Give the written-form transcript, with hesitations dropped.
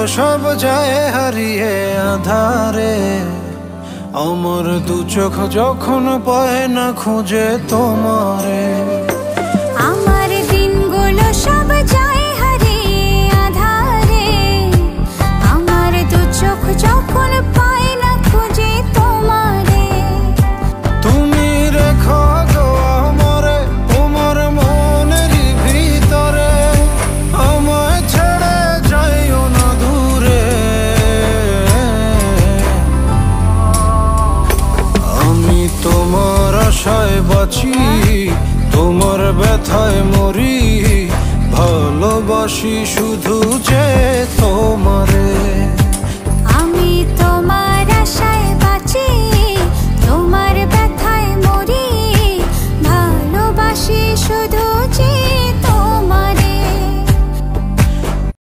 সব যায় হারিয়ে আধারে। আমার দু চোখ যখন পায় না খুঁজে তোমারে। আমার দিনগুলো সব যায় হারিয়ে আধারে। আমার দু চোখ যখন পায় না খুঁজে তোমারে। তুমি রেখো গো আমারে তোমার মনের ভিতরে, আমায় ছেড়ে যাইও না দূরে। আমি তোমার আশায় বাঁচি, তোমার ব্যথায় মরি, ভালোবাসি শুধু যে তোমারে।